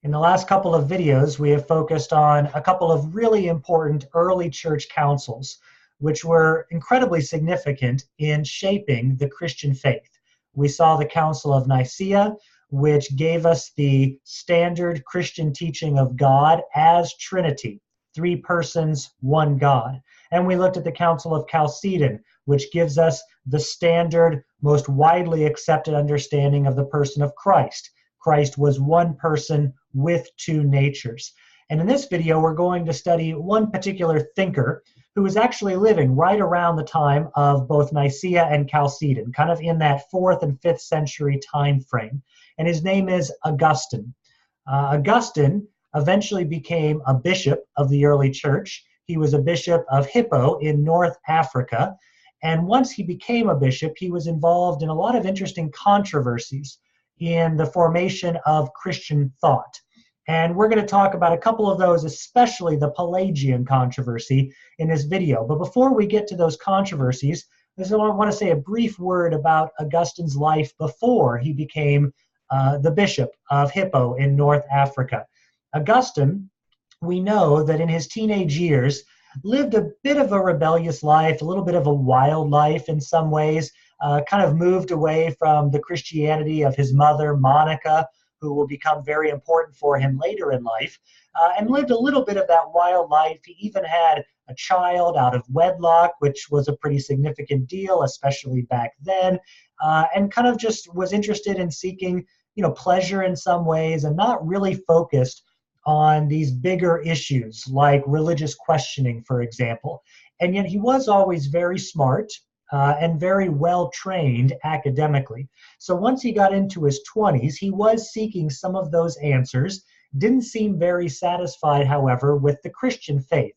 In the last couple of videos, we have focused on a couple of really important early church councils, which were incredibly significant in shaping the Christian faith. We saw the Council of Nicaea, which gave us the standard Christian teaching of God as Trinity, three persons, one God. And we looked at the Council of Chalcedon, which gives us the standard, most widely accepted understanding of the person of Christ. Christ was one person with two natures. And in this video, we're going to study one particular thinker who was actually living right around the time of both Nicaea and Chalcedon, kind of in that 4th and 5th century time frame. And his name is Augustine. Augustine eventually became a bishop of the early church. He was a bishop of Hippo in North Africa. And once he became a bishop, he was involved in a lot of interesting controversies in the formation of Christian thought. And we're going to talk about a couple of those, especially the Pelagian controversy in this video. But before we get to those controversies, I want to say a brief word about Augustine's life before he became the bishop of Hippo in North Africa. Augustine, we know that in his teenage years, lived a bit of a rebellious life, a little bit of a wild life in some ways, kind of moved away from the Christianity of his mother, Monica, who will become very important for him later in life, and lived a little bit of that wild life. He even had a child out of wedlock, which was a pretty significant deal, especially back then, and kind of just was interested in seeking, pleasure in some ways and not really focused on these bigger issues like religious questioning, for example. And yet he was always very smart and very well trained academically. So once he got into his 20s, he was seeking some of those answers, didn't seem very satisfied, however, with the Christian faith,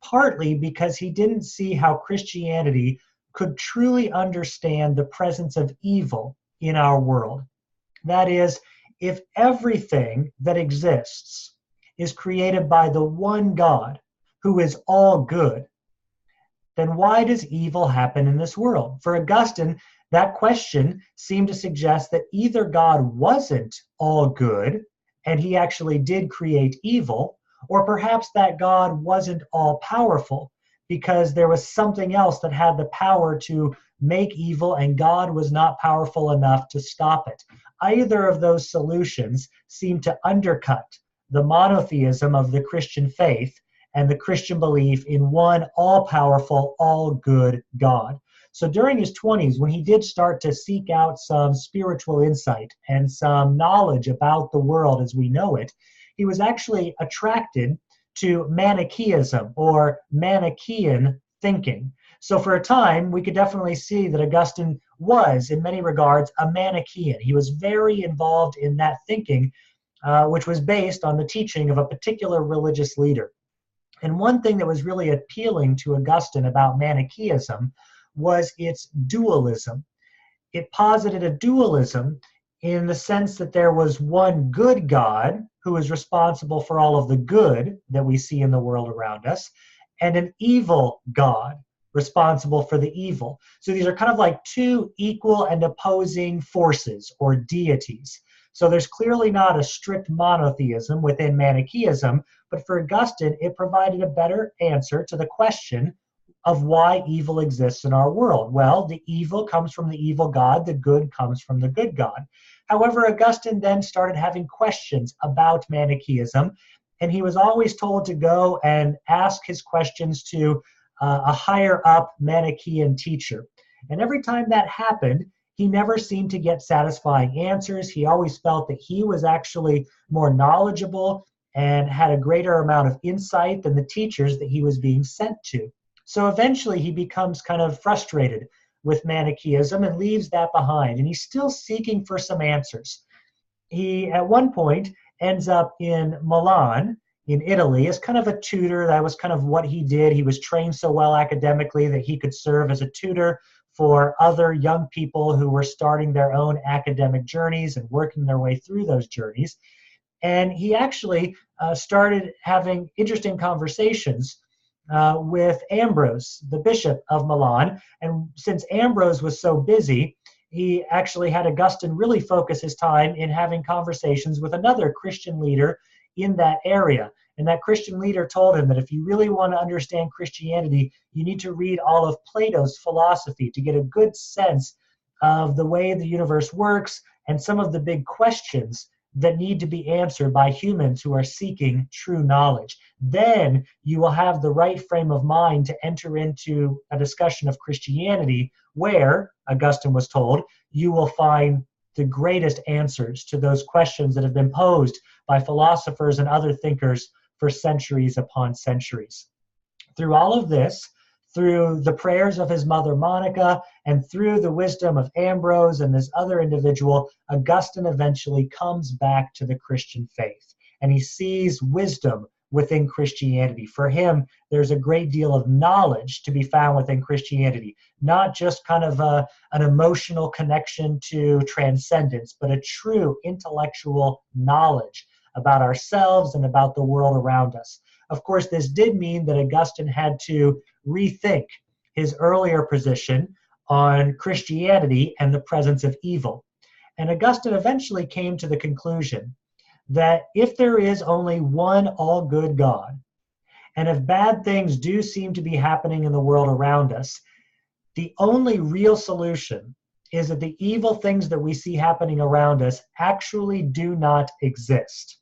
partly because he didn't see how Christianity could truly understand the presence of evil in our world. That is, if everything that exists is created by the one God who is all good, then why does evil happen in this world? For Augustine, that question seemed to suggest that either God wasn't all good and he actually did create evil, or perhaps that God wasn't all powerful because there was something else that had the power to make evil and God was not powerful enough to stop it. Either of those solutions seem to undercut the monotheism of the Christian faith and the Christian belief in one all-powerful, all-good God. So during his 20s, when he did start to seek out some spiritual insight and some knowledge about the world as we know it, he was actually attracted to Manichaeism or Manichaean thinking. So for a time, we could definitely see that Augustine was, in many regards, a Manichaean. He was very involved in that thinking, which was based on the teaching of a particular religious leader. And one thing that was really appealing to Augustine about Manichaeism was its dualism. It posited a dualism in the sense that there was one good God who is responsible for all of the good that we see in the world around us, and an evil God responsible for the evil. So these are kind of like two equal and opposing forces or deities. So there's clearly not a strict monotheism within Manichaeism, but for Augustine, it provided a better answer to the question of why evil exists in our world. Well, the evil comes from the evil God, the good comes from the good God. However, Augustine then started having questions about Manichaeism, and he was always told to go and ask his questions to a higher up Manichaean teacher. And every time that happened, he never seemed to get satisfying answers. He always felt that he was actually more knowledgeable and had a greater amount of insight than the teachers that he was being sent to. So eventually he becomes kind of frustrated with Manichaeism and leaves that behind. And he's still seeking for some answers. He, at one point, ends up in Milan, in Italy, as kind of a tutor. That was kind of what he did. He was trained so well academically that he could serve as a tutor for other young people who were starting their own academic journeys and working their way through those journeys. And he actually started having interesting conversations with Ambrose, the bishop of Milan. And since Ambrose was so busy, he actually had Augustine really focus his time in having conversations with another Christian leader in that area. And that Christian leader told him that if you really want to understand Christianity, you need to read all of Plato's philosophy to get a good sense of the way the universe works and some of the big questions that need to be answered by humans who are seeking true knowledge. Then you will have the right frame of mind to enter into a discussion of Christianity where, Augustine was told, you will find the greatest answers to those questions that have been posed by philosophers and other thinkers for centuries upon centuries. Through all of this, through the prayers of his mother Monica, and through the wisdom of Ambrose and this other individual, Augustine eventually comes back to the Christian faith. And he sees wisdom within Christianity. For him, there's a great deal of knowledge to be found within Christianity, not just kind of an emotional connection to transcendence, but a true intellectual knowledge about ourselves and about the world around us. Of course, this did mean that Augustine had to rethink his earlier position on Christianity and the presence of evil. And Augustine eventually came to the conclusion that if there is only one all-good God, and if bad things do seem to be happening in the world around us, the only real solution is that the evil things that we see happening around us actually do not exist.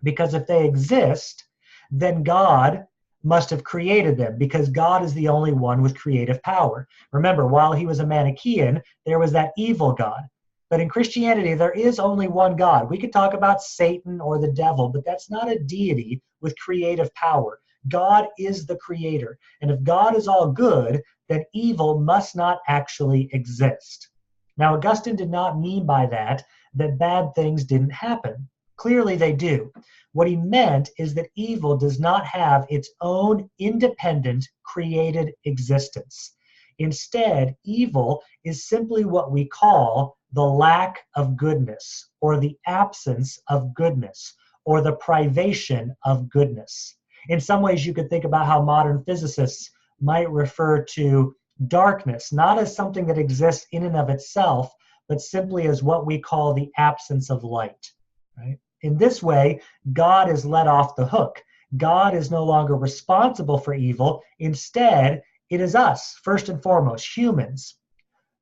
Because if they exist, then God must have created them, because God is the only one with creative power. Remember, while he was a Manichaean, there was that evil God. But in Christianity, there is only one God. We could talk about Satan or the devil, but that's not a deity with creative power. God is the creator. And if God is all good, then evil must not actually exist. Now, Augustine did not mean by that bad things didn't happen. Clearly they do. What he meant is that evil does not have its own independent created existence. Instead, evil is simply what we call the lack of goodness, or the absence of goodness, or the privation of goodness. In some ways, you could think about how modern physicists might refer to darkness, not as something that exists in and of itself, but simply as what we call the absence of light, right? In this way, God is let off the hook. God is no longer responsible for evil. Instead, it is us, first and foremost, humans,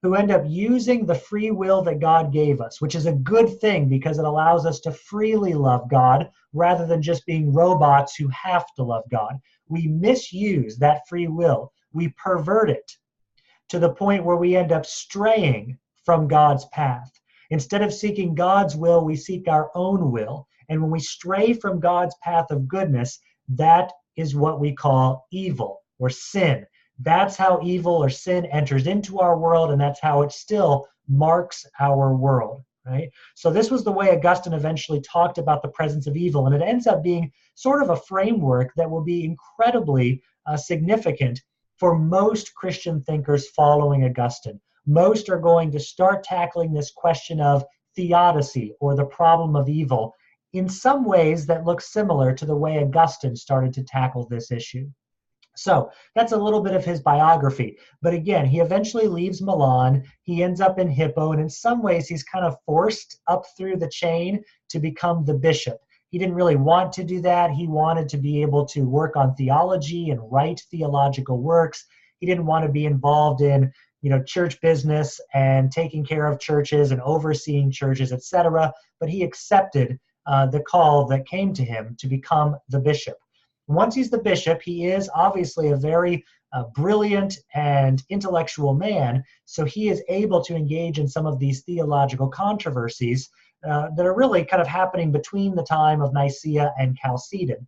who end up using the free will that God gave us, which is a good thing because it allows us to freely love God rather than just being robots who have to love God. We misuse that free will. We pervert it to the point where we end up straying from God's path. Instead of seeking God's will, we seek our own will. And when we stray from God's path of goodness, that is what we call evil or sin. That's how evil or sin enters into our world, and that's how it still marks our world, right? So this was the way Augustine eventually talked about the presence of evil, and it ends up being sort of a framework that will be incredibly significant for most Christian thinkers following Augustine. Most are going to start tackling this question of theodicy, or the problem of evil, in some ways that look similar to the way Augustine started to tackle this issue. So that's a little bit of his biography. But again, he eventually leaves Milan. He ends up in Hippo, and in some ways he's kind of forced up through the chain to become the bishop. He didn't really want to do that. He wanted to be able to work on theology and write theological works. He didn't want to be involved in church business and taking care of churches and overseeing churches, etc. But he accepted the call that came to him to become the bishop. Once he's the bishop, he is obviously a very brilliant and intellectual man, so he is able to engage in some of these theological controversies that are really kind of happening between the time of Nicaea and Chalcedon.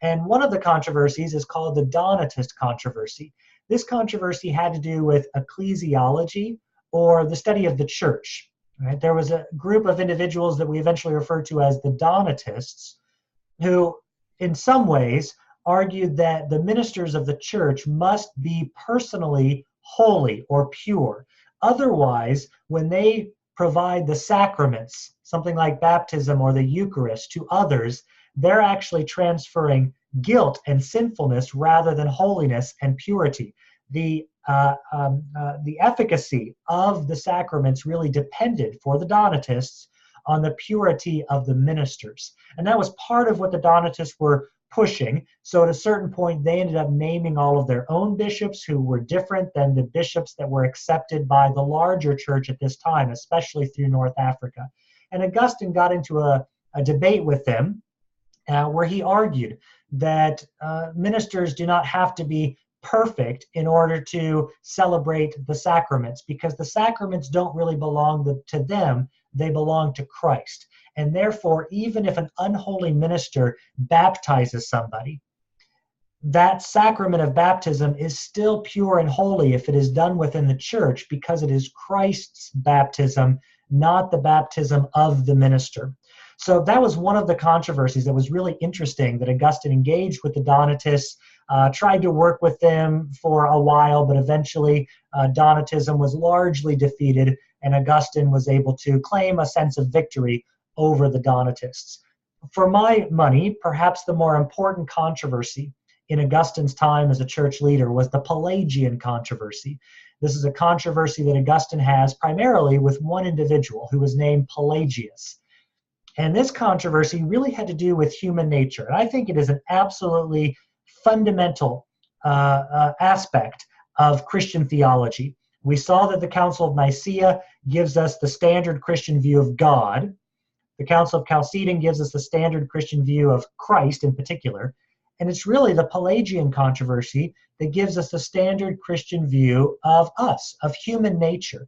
And one of the controversies is called the Donatist controversy. This controversy had to do with ecclesiology, or the study of the church. Right? There was a group of individuals that we eventually referred to as the Donatists, who in some ways argued that the ministers of the church must be personally holy or pure. Otherwise, when they provide the sacraments, something like baptism or the Eucharist, to others, they're actually transferring guilt and sinfulness rather than holiness and purity. The the efficacy of the sacraments really depended for the Donatists on the purity of the ministers. And that was part of what the Donatists were pushing. So at a certain point, they ended up naming all of their own bishops who were different than the bishops that were accepted by the larger church at this time, especially through North Africa. And Augustine got into a debate with them where he argued that ministers do not have to be perfect in order to celebrate the sacraments, because the sacraments don't really belong to them, they belong to Christ. And therefore, even if an unholy minister baptizes somebody, that sacrament of baptism is still pure and holy if it is done within the church, because it is Christ's baptism, not the baptism of the minister. So that was one of the controversies that was really interesting, that Augustine engaged with the Donatists, tried to work with them for a while, but eventually Donatism was largely defeated, and Augustine was able to claim a sense of victory over the Donatists. For my money, perhaps the more important controversy in Augustine's time as a church leader was the Pelagian controversy. This is a controversy that Augustine has primarily with one individual who was named Pelagius. And this controversy really had to do with human nature. And I think it is an absolutely fundamental aspect of Christian theology. We saw that the Council of Nicaea gives us the standard Christian view of God. The Council of Chalcedon gives us the standard Christian view of Christ in particular. And it's really the Pelagian controversy that gives us the standard Christian view of us, of human nature.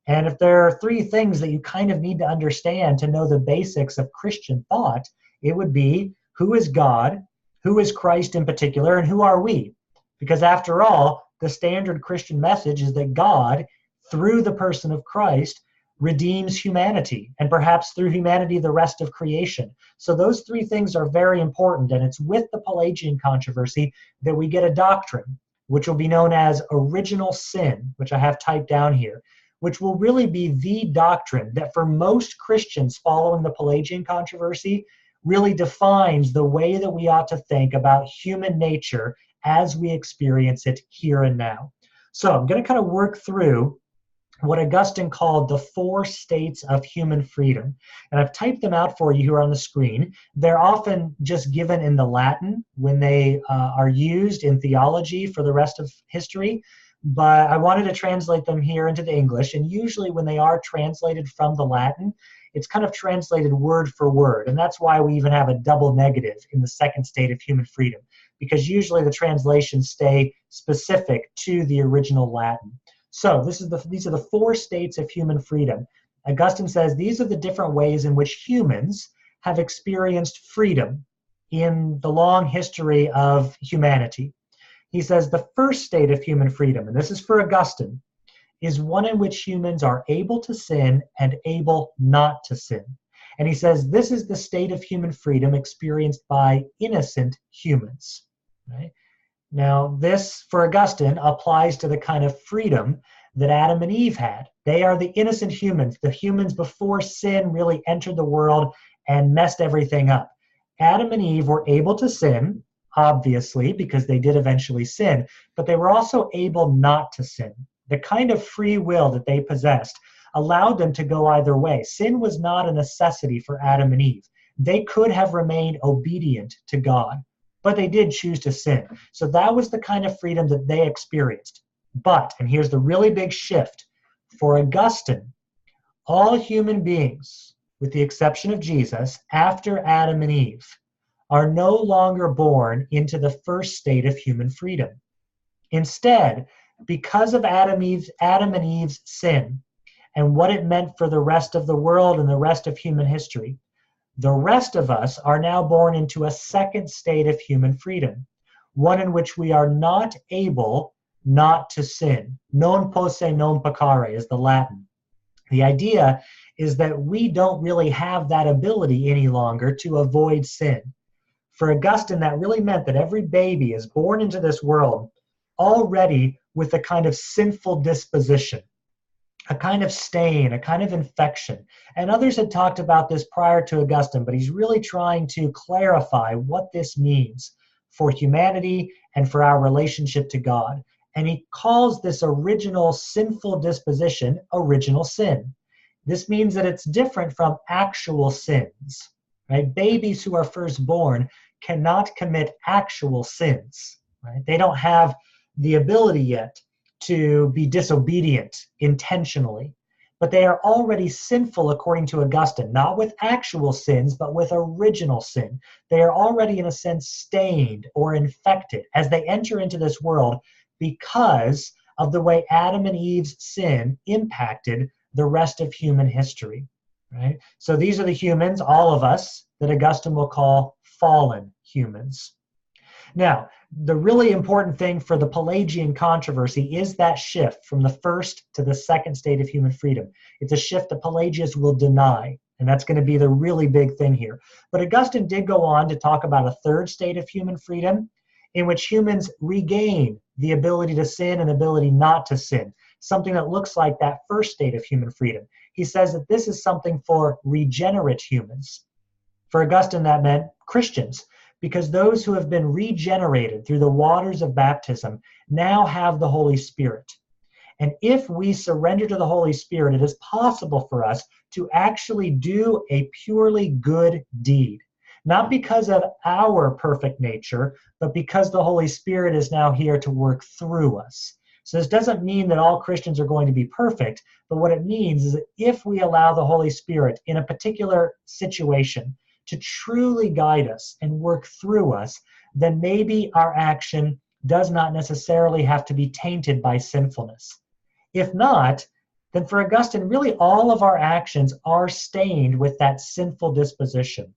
And if there are three things that you kind of need to understand to know the basics of Christian thought, it would be, who is God, who is Christ in particular, and who are we? Because after all, the standard Christian message is that God, through the person of Christ, redeems humanity, and perhaps through humanity the rest of creation. So those three things are very important, and it's with the Pelagian controversy that we get a doctrine, which will be known as original sin, which I have typed down here, which will really be the doctrine that for most Christians following the Pelagian controversy really defines the way that we ought to think about human nature as we experience it here and now. So I'm going to kind of work through what Augustine called the 4 states of human freedom. And I've typed them out for you here on the screen. They're often just given in the Latin when they are used in theology for the rest of history. But I wanted to translate them here into the English, and usually when they are translated from the Latin, it's kind of translated word for word, and that's why we even have a double negative in the second state of human freedom, because usually the translations stay specific to the original Latin. So these are the 4 states of human freedom. Augustine says these are the different ways in which humans have experienced freedom in the long history of humanity. He says the first state of human freedom, and this is for Augustine, is one in which humans are able to sin and able not to sin. And he says this is the state of human freedom experienced by innocent humans. Right? Now, this, for Augustine, applies to the kind of freedom that Adam and Eve had. They are the innocent humans, the humans before sin really entered the world and messed everything up. Adam and Eve were able to sin, obviously, because they did eventually sin, but they were also able not to sin. The kind of free will that they possessed allowed them to go either way. Sin was not a necessity for Adam and Eve. They could have remained obedient to God, but they did choose to sin. So that was the kind of freedom that they experienced. But, and here's the really big shift, for Augustine, all human beings, with the exception of Jesus, after Adam and Eve, are no longer born into the first state of human freedom. Instead, because of Adam and Eve's sin and what it meant for the rest of the world and the rest of human history, the rest of us are now born into a second state of human freedom, one in which we are not able not to sin. Non posse non peccare is the Latin. The idea is that we don't really have that ability any longer to avoid sin. For Augustine, that really meant that every baby is born into this world already with a kind of sinful disposition, a kind of stain, a kind of infection. And others had talked about this prior to Augustine, but he's really trying to clarify what this means for humanity and for our relationship to God. And he calls this original sinful disposition original sin. This means that it's different from actual sins, right? Babies who are first born cannot commit actual sins, right? They don't have the ability yet to be disobedient intentionally, but they are already sinful according to Augustine, not with actual sins, but with original sin. They are already, in a sense, stained or infected as they enter into this world because of the way Adam and Eve's sin impacted the rest of human history, right? So these are the humans, all of us, that Augustine will call fallen humans. Now, the really important thing for the Pelagian controversy is that shift from the first to the second state of human freedom. It's a shift that Pelagius will deny, and that's going to be the really big thing here. But Augustine did go on to talk about a third state of human freedom in which humans regain the ability to sin and ability not to sin, something that looks like that first state of human freedom. He says that this is something for regenerate humans. For Augustine, that meant Christians, because those who have been regenerated through the waters of baptism now have the Holy Spirit. And if we surrender to the Holy Spirit, it is possible for us to actually do a purely good deed, not because of our perfect nature, but because the Holy Spirit is now here to work through us. So this doesn't mean that all Christians are going to be perfect, but what it means is that if we allow the Holy Spirit in a particular situation to truly guide us and work through us, then maybe our action does not necessarily have to be tainted by sinfulness. If not, then for Augustine, really all of our actions are stained with that sinful disposition.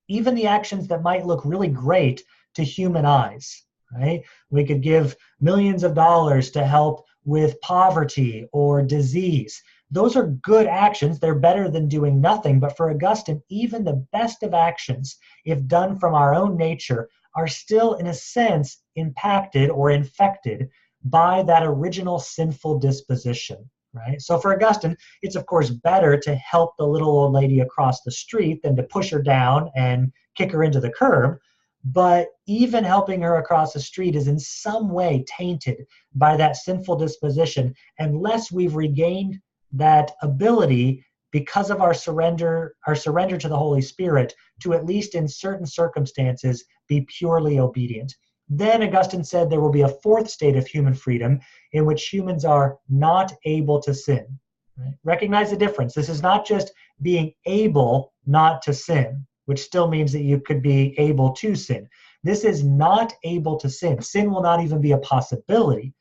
Even the actions that might look really great to human eyes, right? We could give millions of dollars to help with poverty or disease. Those are good actions. They're better than doing nothing. But for Augustine, even the best of actions, if done from our own nature, are still, in a sense, impacted or infected by that original sinful disposition, right? So for Augustine, it's of course better to help the little old lady across the street than to push her down and kick her into the curb. But even helping her across the street is in some way tainted by that sinful disposition unless we've regained that ability because of our surrender to the Holy Spirit to, at least in certain circumstances, be purely obedient. Then Augustine said there will be a fourth state of human freedom in which humans are not able to sin. Right? Recognize the difference. This is not just being able not to sin, which still means that you could be able to sin. This is not able to sin. Sin will not even be a possibility.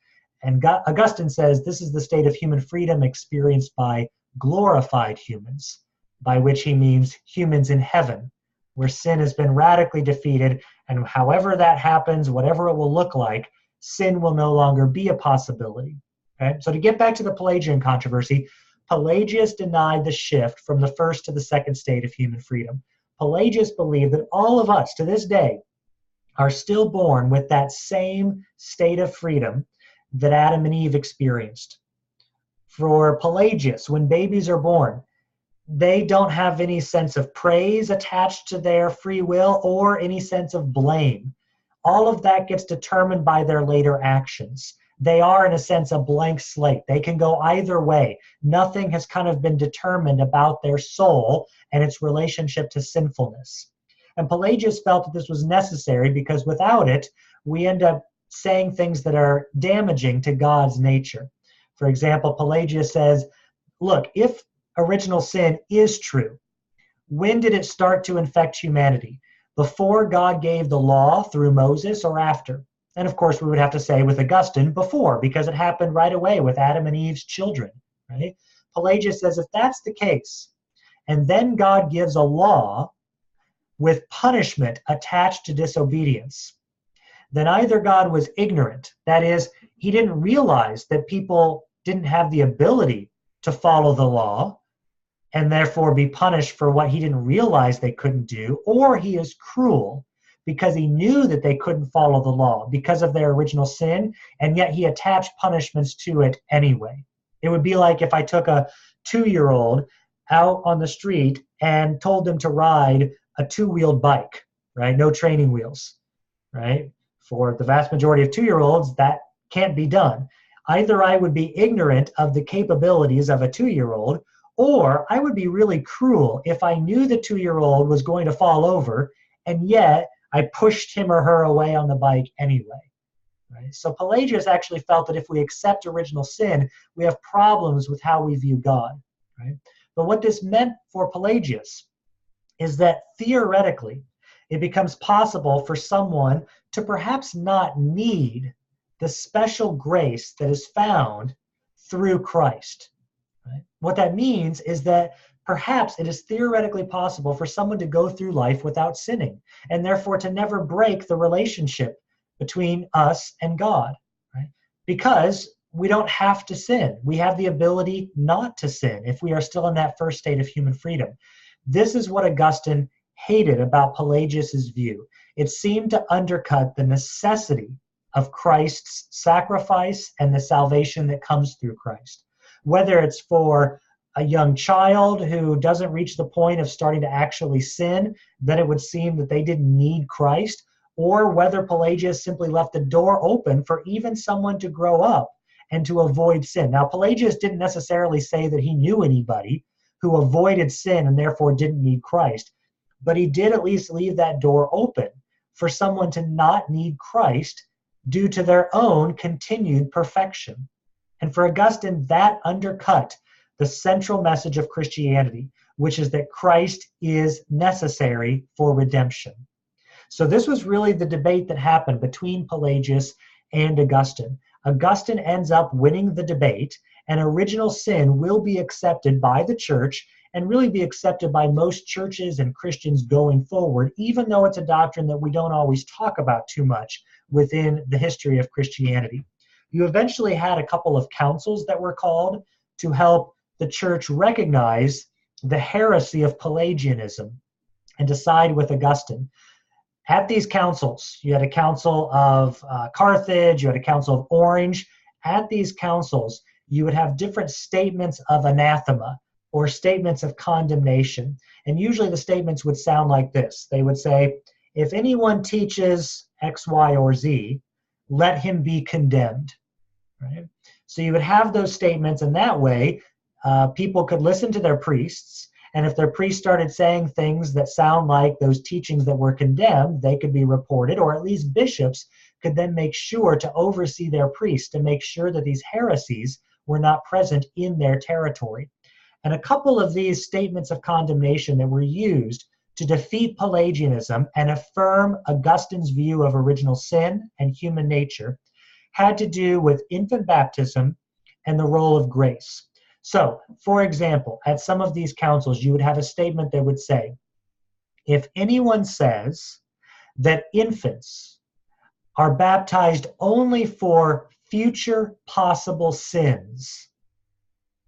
And Augustine says this is the state of human freedom experienced by glorified humans, by which he means humans in heaven, where sin has been radically defeated, and however that happens, whatever it will look like, sin will no longer be a possibility. Okay? So to get back to the Pelagian controversy, Pelagius denied the shift from the first to the second state of human freedom. Pelagius believed that all of us to this day are still born with that same state of freedom that Adam and Eve experienced. For Pelagius, when babies are born, they don't have any sense of praise attached to their free will or any sense of blame. All of that gets determined by their later actions. They are, in a sense, a blank slate. They can go either way. Nothing has kind of been determined about their soul and its relationship to sinfulness. And Pelagius felt that this was necessary because without it, we end up saying things that are damaging to God's nature. For example, Pelagius says, look, if original sin is true, when did it start to infect humanity? Before God gave the law through Moses or after? And of course, we would have to say with Augustine, before, because it happened right away with Adam and Eve's children, right? Pelagius says if that's the case, and then God gives a law with punishment attached to disobedience, then either God was ignorant, that is, he didn't realize that people didn't have the ability to follow the law and therefore be punished for what he didn't realize they couldn't do, or he is cruel because he knew that they couldn't follow the law because of their original sin, and yet he attached punishments to it anyway. It would be like if I took a 2-year-old out on the street and told them to ride a 2-wheeled bike, right? No training wheels, right? For the vast majority of 2-year-olds, that can't be done. Either I would be ignorant of the capabilities of a 2-year-old, or I would be really cruel if I knew the 2-year-old was going to fall over, and yet I pushed him or her away on the bike anyway. Right? So Pelagius actually felt that if we accept original sin, we have problems with how we view God. Right? But what this meant for Pelagius is that theoretically, it becomes possible for someone to perhaps not need the special grace that is found through Christ. Right? What that means is that perhaps it is theoretically possible for someone to go through life without sinning, and therefore to never break the relationship between us and God. Right? Because we don't have to sin. We have the ability not to sin if we are still in that first state of human freedom. This is what Augustine hated about Pelagius's view. It seemed to undercut the necessity of Christ's sacrifice and the salvation that comes through Christ. Whether it's for a young child who doesn't reach the point of starting to actually sin, then it would seem that they didn't need Christ, or whether Pelagius simply left the door open for even someone to grow up and to avoid sin. Now, Pelagius didn't necessarily say that he knew anybody who avoided sin and therefore didn't need Christ, but he did at least leave that door open for someone to not need Christ due to their own continued perfection. And for Augustine, that undercut the central message of Christianity, which is that Christ is necessary for redemption. So this was really the debate that happened between Pelagius and Augustine. Augustine ends up winning the debate, and original sin will be accepted by the church and really be accepted by most churches and Christians going forward, even though it's a doctrine that we don't always talk about too much within the history of Christianity. You eventually had a couple of councils that were called to help the church recognize the heresy of Pelagianism and decide with Augustine. At these councils, you had a council of Carthage, you had a council of Orange. At these councils, you would have different statements of anathema or statements of condemnation. And usually the statements would sound like this. They would say, if anyone teaches X, Y, or Z, let him be condemned. Right? So you would have those statements, and that way people could listen to their priests, and if their priest started saying things that sound like those teachings that were condemned, they could be reported, or at least bishops could then make sure to oversee their priests to make sure that these heresies were not present in their territory. And a couple of these statements of condemnation that were used to defeat Pelagianism and affirm Augustine's view of original sin and human nature had to do with infant baptism and the role of grace. So, for example, at some of these councils, you would have a statement that would say, if anyone says that infants are baptized only for future possible sins,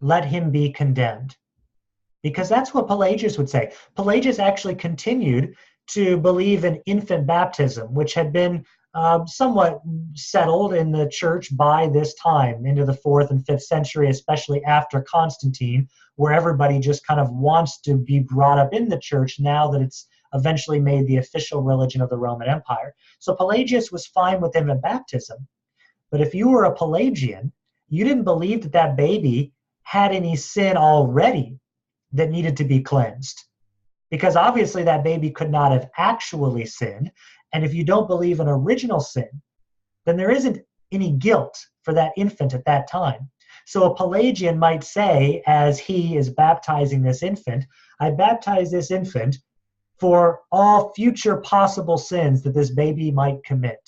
let him be condemned. Because that's what Pelagius would say. Pelagius actually continued to believe in infant baptism, which had been somewhat settled in the church by this time, into the 4th and 5th century, especially after Constantine, where everybody just kind of wants to be brought up in the church now that it's eventually made the official religion of the Roman Empire. So Pelagius was fine with infant baptism. But if you were a Pelagian, you didn't believe that that baby had any sin already that needed to be cleansed. Because obviously that baby could not have actually sinned. And if you don't believe in original sin, then there isn't any guilt for that infant at that time. So a Pelagian might say, as he is baptizing this infant, I baptize this infant for all future possible sins that this baby might commit.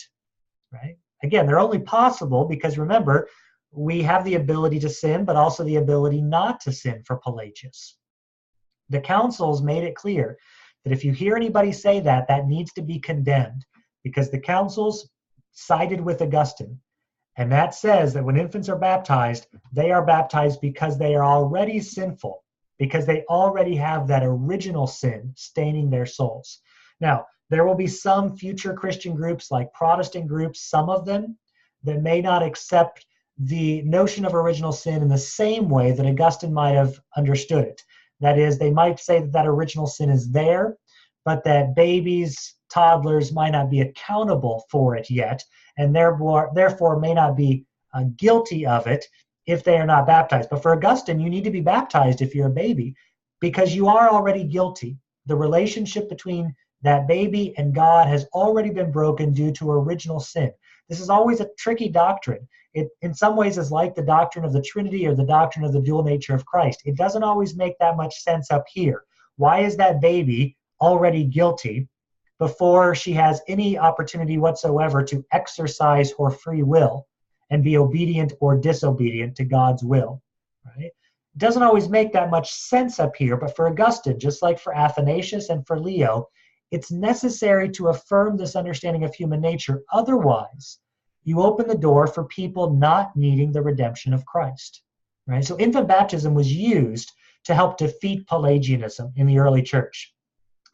Right? Again, they're only possible because, remember, we have the ability to sin, but also the ability not to sin for Pelagius. The councils made it clear that if you hear anybody say that, that needs to be condemned, because the councils sided with Augustine. And that says that when infants are baptized, they are baptized because they are already sinful, because they already have that original sin staining their souls. Now, there will be some future Christian groups, like Protestant groups, some of them, that may not accept the notion of original sin in the same way that Augustine might have understood it. That is, they might say that that original sin is there, but that babies, toddlers might not be accountable for it yet, and therefore may not be guilty of it if they are not baptized. But for Augustine, you need to be baptized if you're a baby, because you are already guilty. The relationship between that baby and God has already been broken due to original sin. This is always a tricky doctrine. It, in some ways, is like the doctrine of the Trinity or the doctrine of the dual nature of Christ. It doesn't always make that much sense up here. Why is that baby already guilty before she has any opportunity whatsoever to exercise her free will and be obedient or disobedient to God's will? Right? It doesn't always make that much sense up here, but for Augustine, just like for Athanasius and for Leo, it's necessary to affirm this understanding of human nature. Otherwise, you open the door for people not needing the redemption of Christ. Right? So infant baptism was used to help defeat Pelagianism in the early church.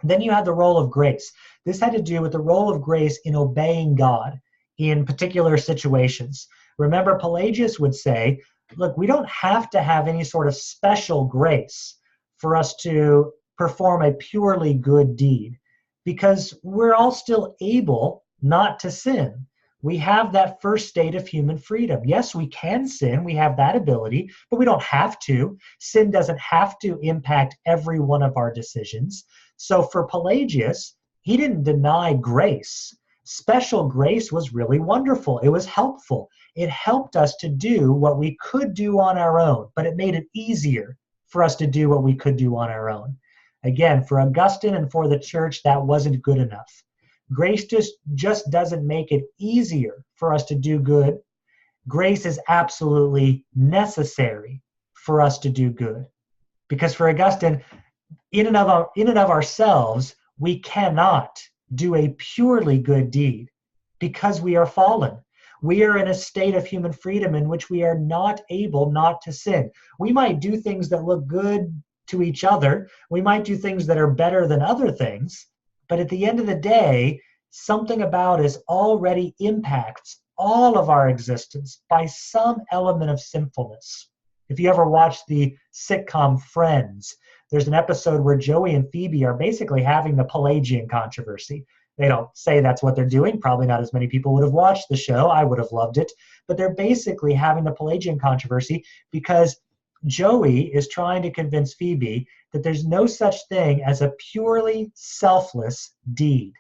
Then you had the role of grace. This had to do with the role of grace in obeying God in particular situations. Remember, Pelagius would say, look, we don't have to have any sort of special grace for us to perform a purely good deed, because we're all still able not to sin. We have that first state of human freedom. Yes, we can sin. We have that ability, but we don't have to. Sin doesn't have to impact every one of our decisions. So for Pelagius, he didn't deny grace. Special grace was really wonderful. It was helpful. It helped us to do what we could do on our own, but it made it easier for us to do what we could do on our own. Again, for Augustine and for the church, that wasn't good enough. Grace just doesn't make it easier for us to do good. Grace is absolutely necessary for us to do good. Because for Augustine, in and of ourselves, we cannot do a purely good deed because we are fallen. We are in a state of human freedom in which we are not able not to sin. We might do things that look good to each other. We might do things that are better than other things. But at the end of the day, something about us already impacts all of our existence by some element of sinfulness. If you ever watched the sitcom Friends, there's an episode where Joey and Phoebe are basically having the Pelagian controversy. They don't say that's what they're doing. Probably not as many people would have watched the show. I would have loved it. But they're basically having the Pelagian controversy because Joey is trying to convince Phoebe that there's no such thing as a purely selfless deed.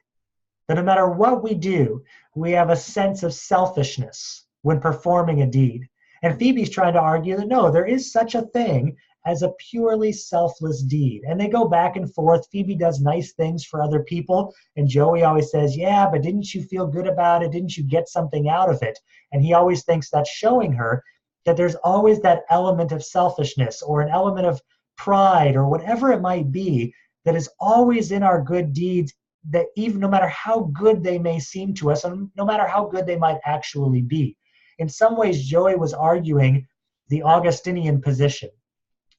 That no matter what we do, we have a sense of selfishness when performing a deed. And Phoebe's trying to argue that no, there is such a thing as a purely selfless deed. And they go back and forth. Phoebe does nice things for other people, and Joey always says, yeah, but didn't you feel good about it? Didn't you get something out of it? And he always thinks that's showing her that there's always that element of selfishness or an element of pride or whatever it might be that is always in our good deeds, that even no matter how good they may seem to us, and no matter how good they might actually be. In some ways, Joey was arguing the Augustinian position,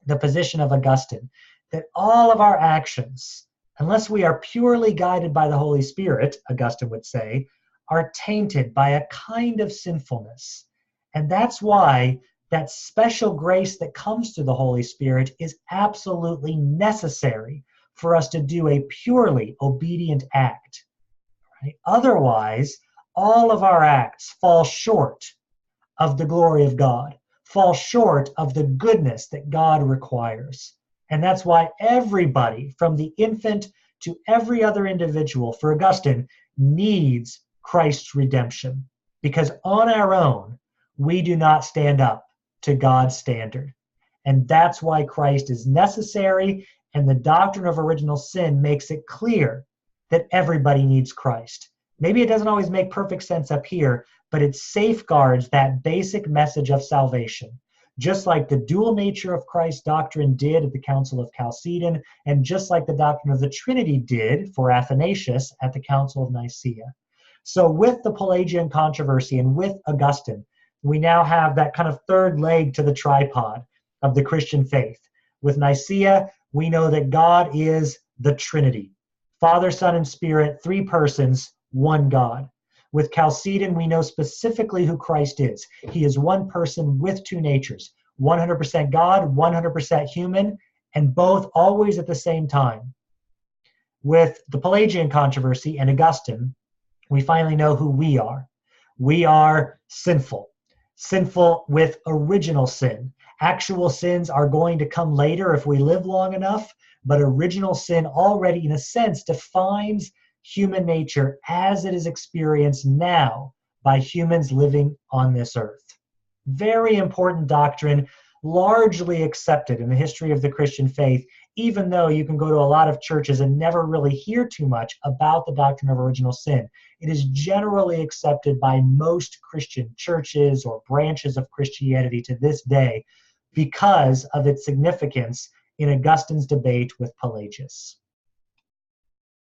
the position of Augustine, that all of our actions, unless we are purely guided by the Holy Spirit, Augustine would say, are tainted by a kind of sinfulness. And that's why that special grace that comes through the Holy Spirit is absolutely necessary for us to do a purely obedient act. Right? Otherwise, all of our acts fall short of the glory of God, fall short of the goodness that God requires. And that's why everybody, from the infant to every other individual, for Augustine, needs Christ's redemption. Because on our own, we do not stand up to God's standard. And that's why Christ is necessary, and the doctrine of original sin makes it clear that everybody needs Christ. Maybe it doesn't always make perfect sense up here, but it safeguards that basic message of salvation, just like the dual nature of Christ's doctrine did at the Council of Chalcedon, and just like the doctrine of the Trinity did for Athanasius at the Council of Nicaea. So with the Pelagian controversy and with Augustine, we now have that kind of third leg to the tripod of the Christian faith. With Nicaea, we know that God is the Trinity. Father, Son, and Spirit, three persons, one God. With Chalcedon, we know specifically who Christ is. He is one person with two natures, 100% God, 100% human, and both always at the same time. With the Pelagian controversy and Augustine, we finally know who we are. We are sinful, sinful with original sin. Actual sins are going to come later if we live long enough, but original sin already, in a sense, defines human nature as it is experienced now by humans living on this earth. Very important doctrine, largely accepted in the history of the Christian faith, even though you can go to a lot of churches and never really hear too much about the doctrine of original sin. It is generally accepted by most Christian churches or branches of Christianity to this day because of its significance in Augustine's debate with Pelagius.